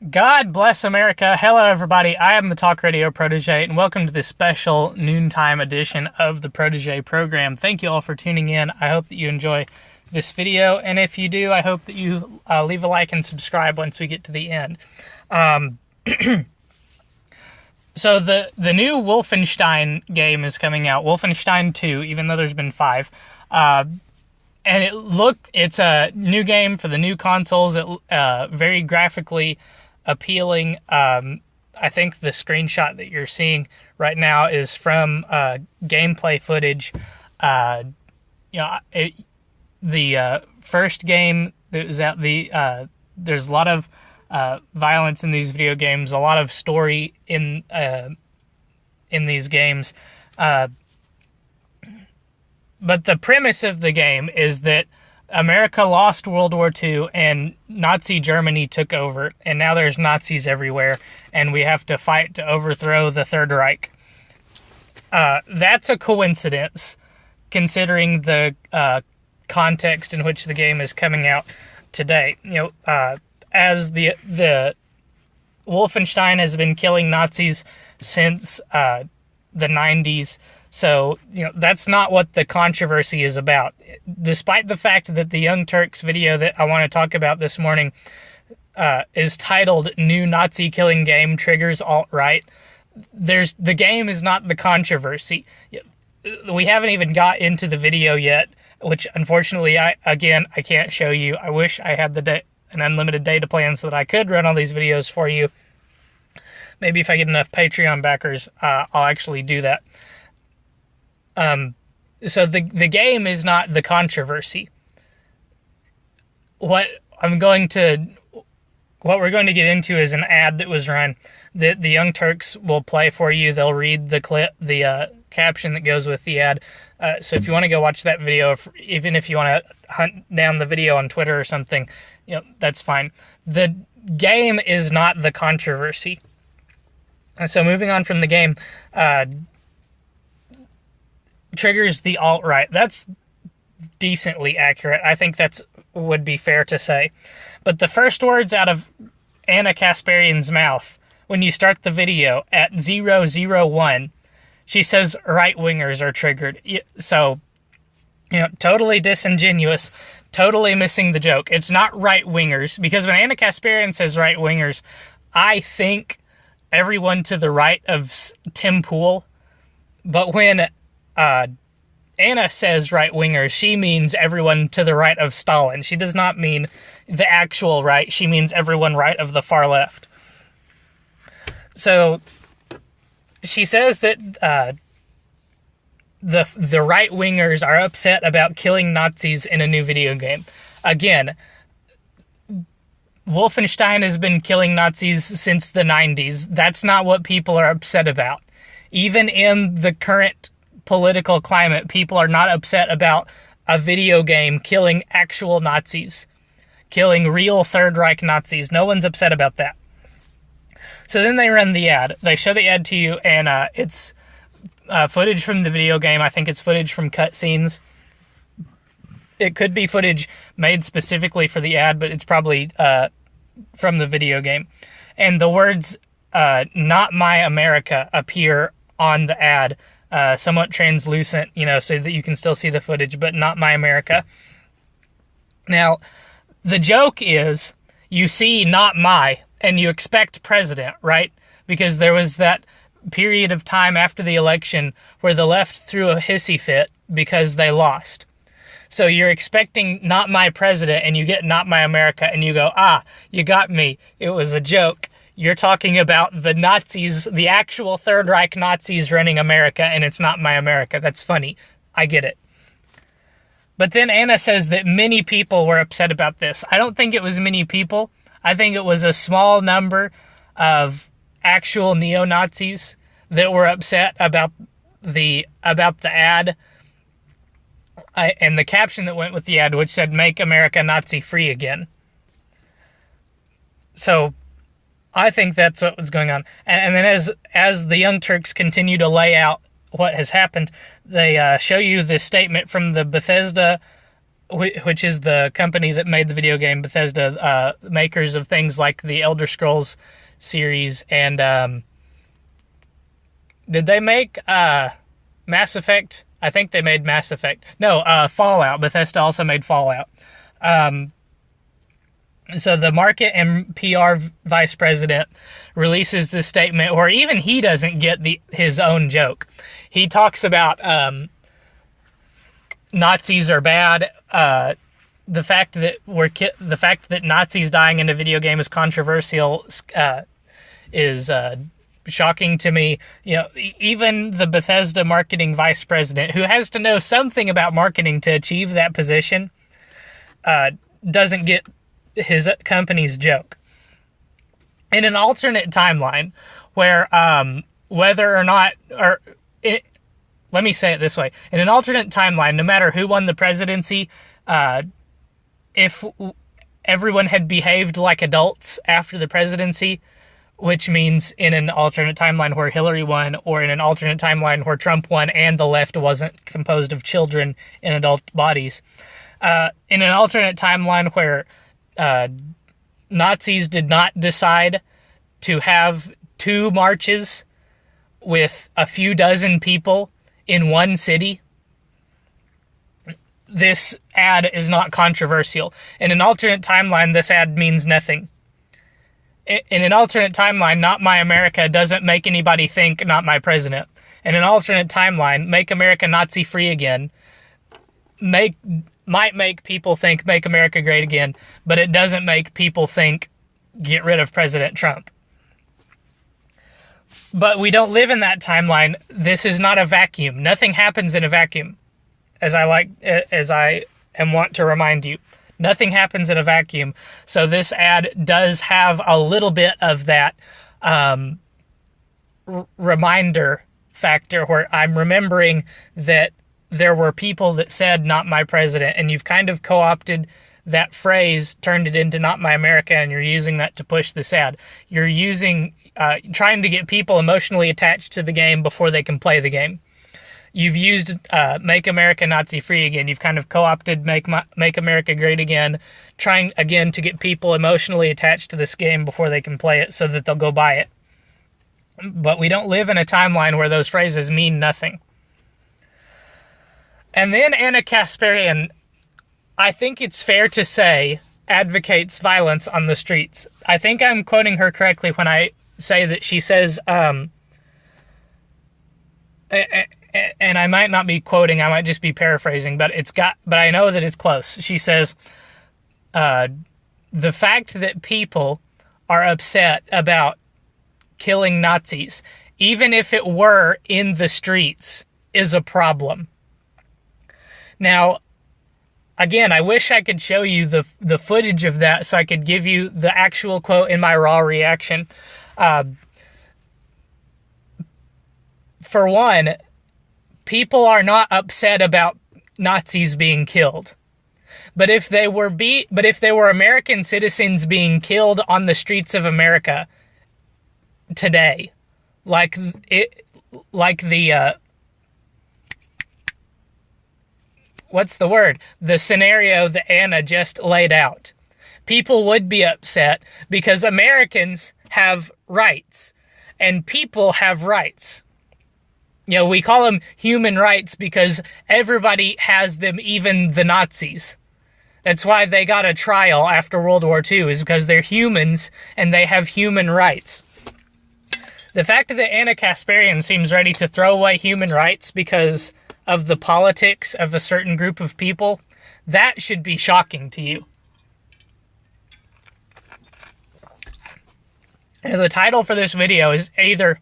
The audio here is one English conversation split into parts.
God bless America. Hello, everybody. I am the Talk Radio Protege, and welcome to this special noontime edition of the Protege program. Thank you all for tuning in. I hope that you enjoy this video, and if you do, I hope that you leave a like and subscribe once we get to the end. So the new Wolfenstein game is coming out, Wolfenstein 2, even though there's been 5. And it's a new game for the new consoles. Very graphically appealing. I think the screenshot that you're seeing right now is from gameplay footage. The first game that was out, there's a lot of violence in these video games, a lot of story in these games. But the premise of the game is that America lost World War II and Nazi Germany took over, and now there's Nazis everywhere, and we have to fight to overthrow the Third Reich. That's a coincidence, considering the context in which the game is coming out today. As the Wolfenstein has been killing Nazis since the 90s. So, that's not what the controversy is about. Despite the fact that the Young Turks video that I want to talk about this morning is titled New Nazi Killing Game Triggers Alt-Right, the game is not the controversy. We haven't even got into the video yet, which unfortunately, I can't show you. I wish I had an unlimited data plan so that I could run all these videos for you. Maybe if I get enough Patreon backers, I'll actually do that. So the game is not the controversy. What we're going to get into is an ad that was run that the Young Turks will play for you. They'll read the clip, the caption that goes with the ad. So if you want to go watch that video, even if you want to hunt down the video on Twitter or something, that's fine. The game is not the controversy. So moving on from the game, triggers the alt-right. That's decently accurate. I think would be fair to say. But the first words out of Anna Kasparian's mouth when you start the video at 001, she says right-wingers are triggered. So, totally disingenuous, totally missing the joke. It's not right-wingers, because when Anna Kasparian says right-wingers, I think everyone to the right of Tim Pool. But when Anna says right-wingers, she means everyone to the right of Stalin. She does not mean the actual right. She means everyone right of the far left. So she says that the right-wingers are upset about killing Nazis in a new video game. Again, Wolfenstein has been killing Nazis since the 90s. That's not what people are upset about. Even in the current political climate, people are not upset about a video game killing actual Nazis, killing real Third Reich Nazis. No one's upset about that. So then they run the ad. They show the ad to you, and it's footage from the video game. I think it's footage from cutscenes. It could be footage made specifically for the ad, but it's probably from the video game. And the words, "Not My America," appear on the ad, somewhat translucent, so that you can still see the footage, but "Not My America." Now, the joke is you see "Not My" and you expect president, right? Because there was that period of time after the election where the left threw a hissy fit because they lost. So you're expecting "Not My President," and you get "Not My America," and you go, you got me. It was a joke. You're talking about the Nazis, the actual Third Reich Nazis running America, and it's "Not My America." That's funny. I get it. But then Anna says that many people were upset about this. I don't think it was many people. I think it was a small number of actual neo-Nazis that were upset about the ad and the caption that went with the ad, which said "Make America Nazi-free again." So I think that's what was going on. And then as the Young Turks continue to lay out what has happened, they show you the statement from the Bethesda which is the company that made the video game Bethesda, makers of things like the Elder Scrolls series, and did they make Mass Effect? I think they made Mass Effect. No, Fallout. Bethesda also made Fallout. So the market and PR vice president releases this statement where even he doesn't get his own joke. He talks about Nazis are bad. The fact that Nazis dying in a video game is controversial is shocking to me. You know, even the Bethesda marketing vice president, who has to know something about marketing to achieve that position, doesn't get his company's joke. In an alternate timeline where whether or not, let me say it this way. In an alternate timeline, no matter who won the presidency, if everyone had behaved like adults after the presidency, which means in an alternate timeline where Hillary won, or in an alternate timeline where Trump won and the left wasn't composed of children in adult bodies, in an alternate timeline where Nazis did not decide to have 2 marches with a few dozen people in one city, this ad is not controversial. In an alternate timeline, this ad means nothing. In an alternate timeline, Not My America doesn't make anybody think Not My President. In an alternate timeline, Make America Nazi Free Again might make people think Make America Great Again, but it doesn't make people think get rid of President Trump. But we don't live in that timeline. This is not a vacuum. Nothing happens in a vacuum, as I want to remind you. Nothing happens in a vacuum. So this ad does have a little bit of that reminder factor where I'm remembering that there were people that said Not My President, and you've kind of co-opted that phrase, turned it into Not My America, and you're using that to push this ad. You're trying to get people emotionally attached to the game before they can play the game. You've used Make America Nazi Free Again. You've kind of co-opted Make America Great Again, trying again to get people emotionally attached to this game before they can play it so that they'll go buy it. But we don't live in a timeline where those phrases mean nothing. And then Anna Kasparian, I think it's fair to say, advocates violence on the streets. I think I'm quoting her correctly when I say that she says, and I might not be quoting, I might just be paraphrasing, but I know that it's close. She says, the fact that people are upset about killing Nazis, even if it were in the streets, is a problem. Now, again, I wish I could show you the footage of that so I could give you the actual quote in my raw reaction. For one, people are not upset about Nazis being killed. But if they were American citizens being killed on the streets of America today, like the what's the word? The scenario that Anna just laid out, people would be upset because Americans have rights and people have rights. You know, we call them human rights because everybody has them, even the Nazis. That's why they got a trial after World War II, is because they're humans and they have human rights. The fact that Anna Kasparian seems ready to throw away human rights because of the politics of a certain group of people, that should be shocking to you. And the title for this video is either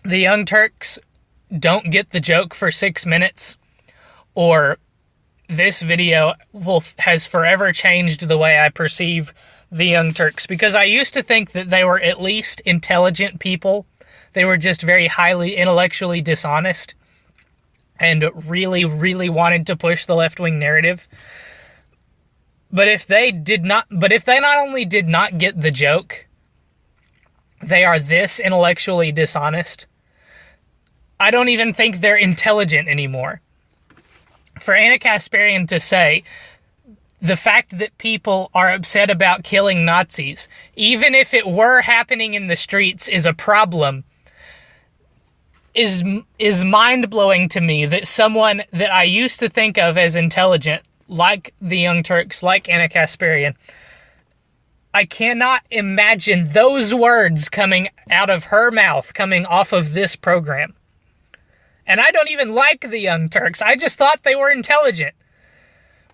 The Young Turks Don't Get the Joke for 6 minutes, or this video has forever changed the way I perceive the Young Turks, because I used to think that they were at least intelligent people. They were just very highly intellectually dishonest and really, really wanted to push the left-wing narrative. But if they not only did not get the joke, they are this intellectually dishonest, I don't even think they're intelligent anymore. For Anna Kasparian to say the fact that people are upset about killing Nazis, even if it were happening in the streets, is a problem, is mind-blowing to me. That someone that I used to think of as intelligent, like the Young Turks, like Anna Kasparian, I cannot imagine those words coming out of her mouth, coming off of this program. And I don't even like the Young Turks. I just thought they were intelligent.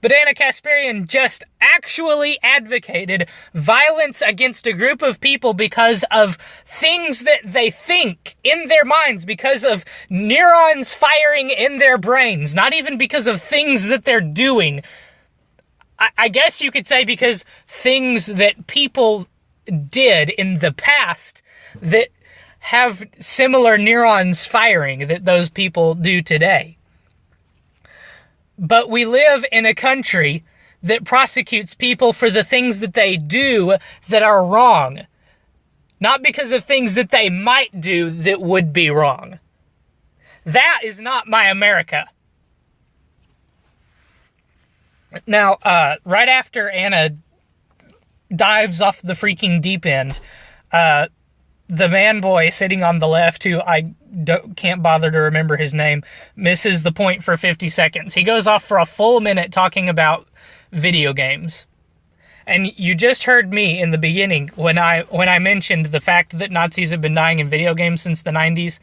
But Anna Kasparian just actually advocated violence against a group of people because of things that they think in their minds, because of neurons firing in their brains, not even because of things that they're doing. I guess you could say because things that people did in the past that have similar neurons firing that those people do today. But we live in a country that prosecutes people for the things that they do that are wrong, not because of things that they might do that would be wrong. That is not my America. Now, right after Anna dives off the freaking deep end, the man boy sitting on the left, who I can't bother to remember his name, misses the point for 50 seconds. He goes off for a full minute talking about video games. And you just heard me in the beginning when I mentioned the fact that Nazis have been dying in video games since the 90s.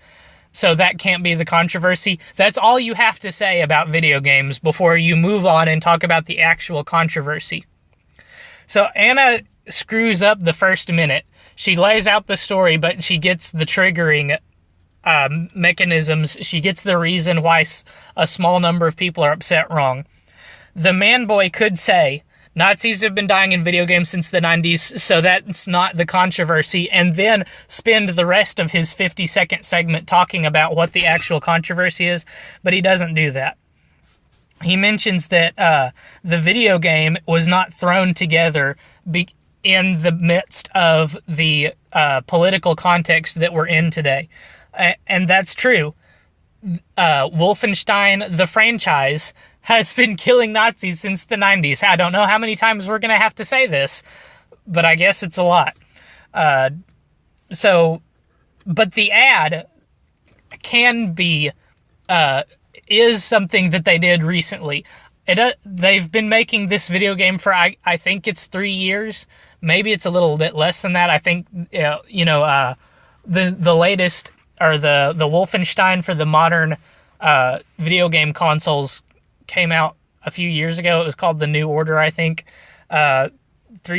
So that can't be the controversy. That's all you have to say about video games before you move on and talk about the actual controversy. So Anna screws up the first minute. She lays out the story, but she gets the triggering mechanisms. She gets the reason why a small number of people are upset wrong. The man boy could say, Nazis have been dying in video games since the 90s, so that's not the controversy, and then spend the rest of his 50-second segment talking about what the actual controversy is, but he doesn't do that. He mentions that the video game was not thrown together in the midst of the political context that we're in today. And that's true. Wolfenstein, the franchise, has been killing Nazis since the 90s. I don't know how many times we're going to have to say this, but I guess it's a lot. But the ad can be, is something that they did recently. They've been making this video game for, I think it's 3 years. Maybe it's a little bit less than that. I think, the latest, or the Wolfenstein for the modern video game consoles came out a few years ago. It was called The New Order, I think. 3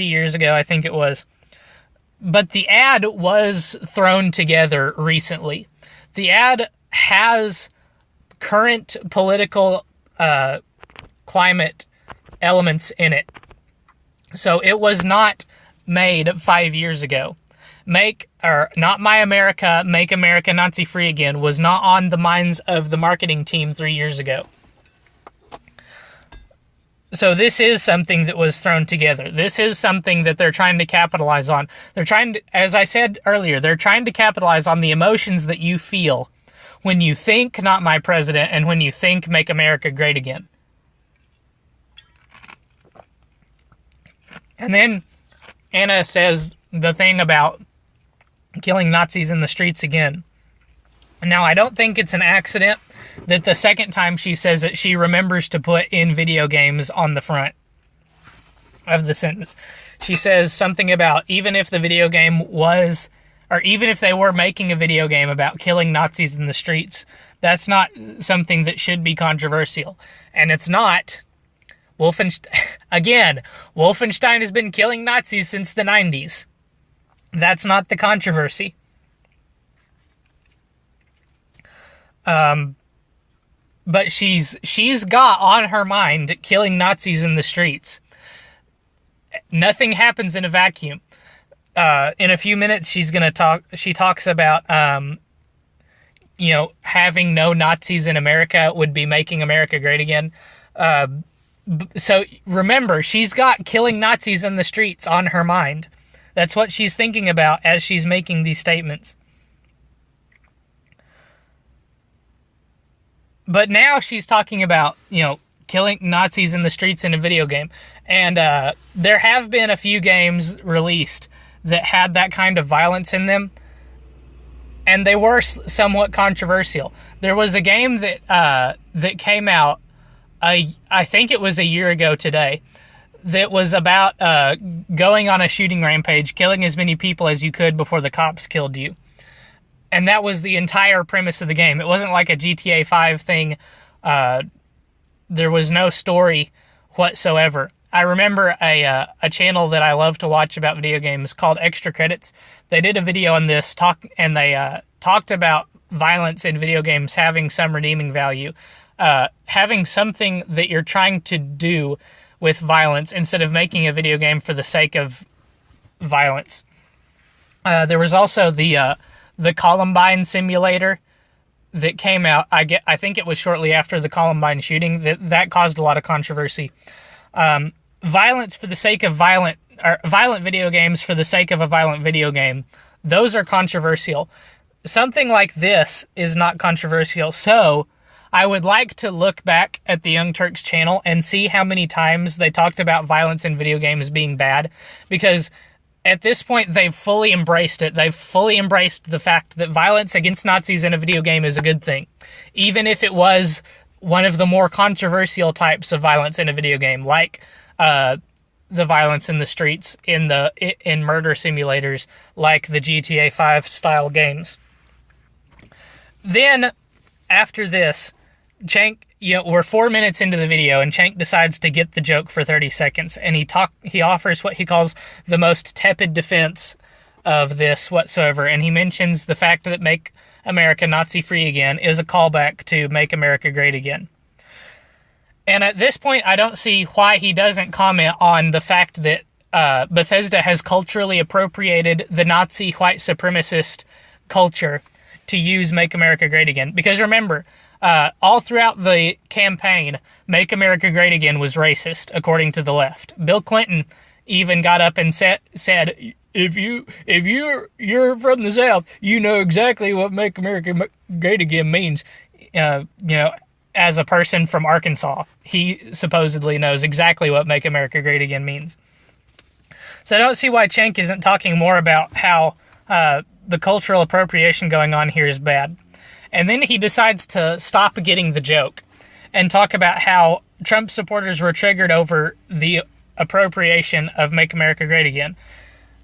years ago, I think it was. But the ad was thrown together recently. The ad has current political climate elements in it. So it was not made 5 years ago. Not My America, Make America Nazi Free Again was not on the minds of the marketing team 3 years ago. So this is something that was thrown together. This is something that they're trying to capitalize on. They're trying to, as I said earlier, they're trying to capitalize on the emotions that you feel when you think Not My President and when you think Make America Great Again. And then Anna says the thing about killing Nazis in the streets again. Now, I don't think it's an accident that the second time she says it, she remembers to put in video games on the front of the sentence. She says something about even if the video game was, or even if they were making a video game about killing Nazis in the streets, that's not something that should be controversial. And it's not. Wolfenstein has been killing Nazis since the 90s. That's not the controversy. But she's got on her mind killing Nazis in the streets. Nothing happens in a vacuum. In a few minutes, she talks about, having no Nazis in America would be making America great again. So remember, she's got killing Nazis in the streets on her mind. That's what she's thinking about as she's making these statements. But now she's talking about, killing Nazis in the streets in a video game. And there have been a few games released that had that kind of violence in them, and they were somewhat controversial. There was a game that came out, I think it was a year ago today, that was about going on a shooting rampage, killing as many people as you could before the cops killed you. And that was the entire premise of the game. It wasn't like a GTA 5 thing. There was no story whatsoever. I remember a channel that I love to watch about video games called Extra Credits. They did a video on this and they talked about violence in video games having some redeeming value. Having something that you're trying to do with violence instead of making a video game for the sake of violence. There was also the Columbine simulator that came out. I think it was shortly after the Columbine shooting that caused a lot of controversy. Violence for the sake of violent video games for the sake of a violent video game, those are controversial. Something like this is not controversial. So I would like to look back at the Young Turks channel and see how many times they talked about violence in video games being bad, because at this point, they've fully embraced it. They've fully embraced the fact that violence against Nazis in a video game is a good thing, even if it was one of the more controversial types of violence in a video game, like the violence in the streets in murder simulators, like the GTA 5 style games. Then, after this, Cenk, we're 4 minutes into the video, and Cenk decides to get the joke for 30 seconds, and he offers what he calls the most tepid defense of this whatsoever, and he mentions the fact that Make America Nazi-Free Again is a callback to Make America Great Again. And at this point, I don't see why he doesn't comment on the fact that Bethesda has culturally appropriated the Nazi white supremacist culture to use Make America Great Again. Because remember, all throughout the campaign, Make America Great Again was racist, according to the left. Bill Clinton even got up and said, if you're from the South, you know exactly what Make America Great Again means. As a person from Arkansas, he supposedly knows exactly what Make America Great Again means. So I don't see why Cenk isn't talking more about how the cultural appropriation going on here is bad. And then he decides to stop getting the joke and talk about how Trump supporters were triggered over the appropriation of Make America Great Again.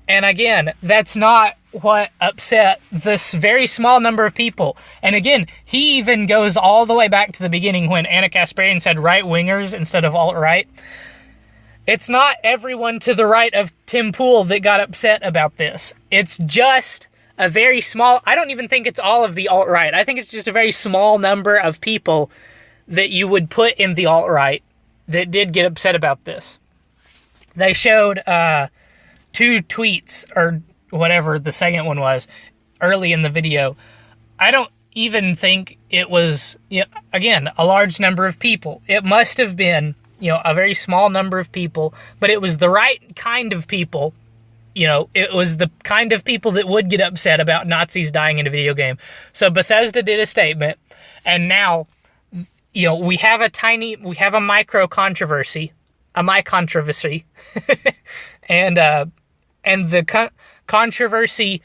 And again, that's not what upset this very small number of people. And again, he even goes all the way back to the beginning when Anna Kasparian said right-wingers instead of alt-right. It's not everyone to the right of Tim Pool that got upset about this. It's just a very small... I don't even think it's all of the alt-right. I think it's just a very small number of people that you would put in the alt-right that did get upset about this. They showed 2 tweets, or whatever the second one was, early in the video. I don't even think it was, again, a large number of people. It must have been, a very small number of people, but it was the right kind of people. It was the kind of people that would get upset about Nazis dying in a video game. So Bethesda did a statement, and now, we have a micro controversy, and the controversy,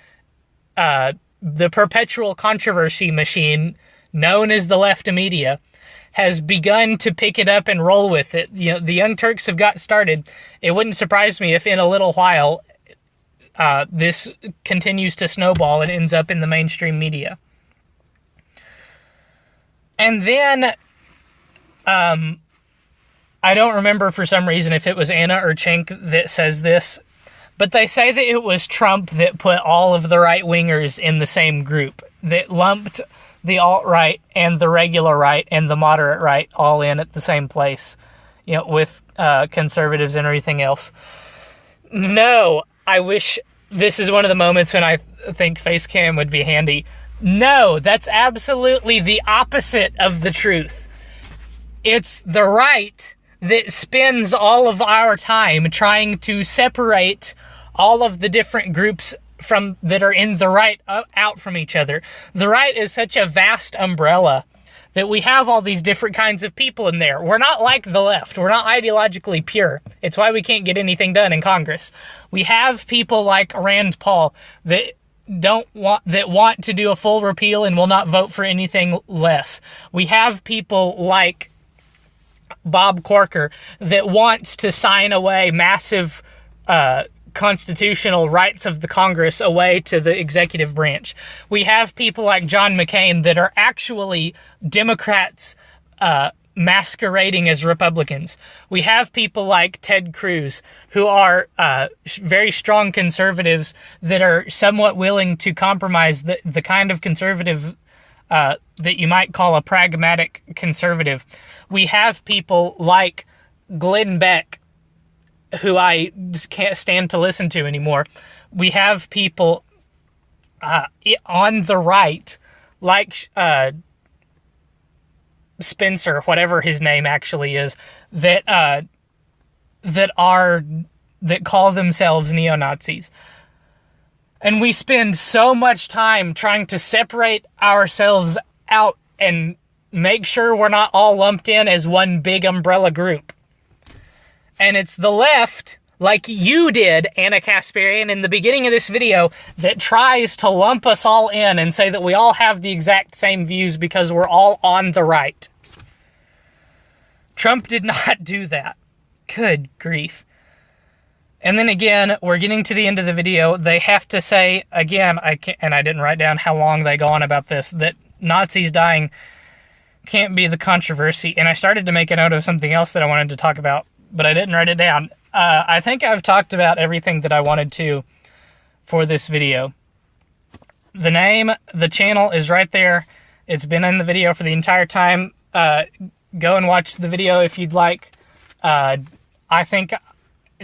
the perpetual controversy machine known as the left media has begun to pick it up and roll with it. The Young Turks have got started. It wouldn't surprise me if in a little while this continues to snowball and ends up in the mainstream media. And then I don't remember for some reason if it was Anna or Cenk that says this, but they say that it was Trump that put all of the right-wingers in the same group, that lumped the alt-right and the regular right and the moderate right all in at the same place, with conservatives and everything else. No, I wish this is one of the moments when I think Facecam would be handy. No, that's absolutely the opposite of the truth. It's the right that spends all of our time trying to separate all of the different groups that are in the right out from each other. The right is such a vast umbrella that we have all these different kinds of people in there. We're not like the left. We're not ideologically pure. It's why we can't get anything done in Congress. We have people like Rand Paul that want to do a full repeal and will not vote for anything less. We have people like Bob Corker that wants to sign away massive constitutional rights of the Congress away to the executive branch. We have people like John McCain that are actually Democrats masquerading as Republicans. We have people like Ted Cruz who are very strong conservatives that are somewhat willing to compromise the kind of conservative that you might call a pragmatic conservative. We have people like Glenn Beck, who I just can't stand to listen to anymore. We have people on the right, like Spencer, whatever his name actually is, that call themselves neo-Nazis. And we spend so much time trying to separate ourselves out and make sure we're not all lumped in as one big umbrella group. And it's the left, like you did, Anna Kasparian, in the beginning of this video, that tries to lump us all in and say that we all have the exact same views because we're all on the right. Trump did not do that. Good grief. And then again, we're getting to the end of the video. They have to say, again, I didn't write down how long they go on about this, that Nazis dying can't be the controversy. And I started to make a note of something else that I wanted to talk about, but I didn't write it down. I think I've talked about everything that I wanted to for this video. The name, the channel is right there. It's been in the video for the entire time. Go and watch the video if you'd like. I think,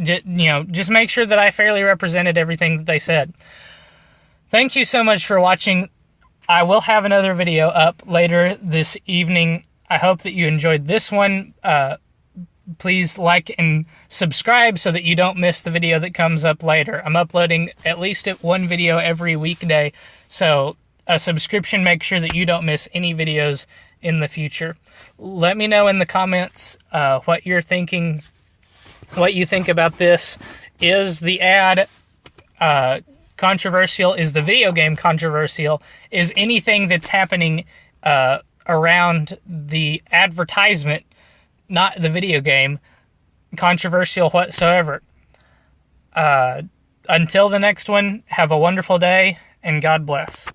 just make sure that I fairly represented everything that they said. Thank you so much for watching. I will have another video up later this evening. I hope that you enjoyed this one. Please like and subscribe so that you don't miss the video that comes up later. I'm uploading at least one video every weekday, so a subscription makes sure that you don't miss any videos in the future. Let me know in the comments what you're thinking, what you think about this. Is the ad controversial? Is the video game controversial? Is anything that's happening around the advertisement, not the video game, controversial whatsoever? Until the next one, have a wonderful day, and God bless.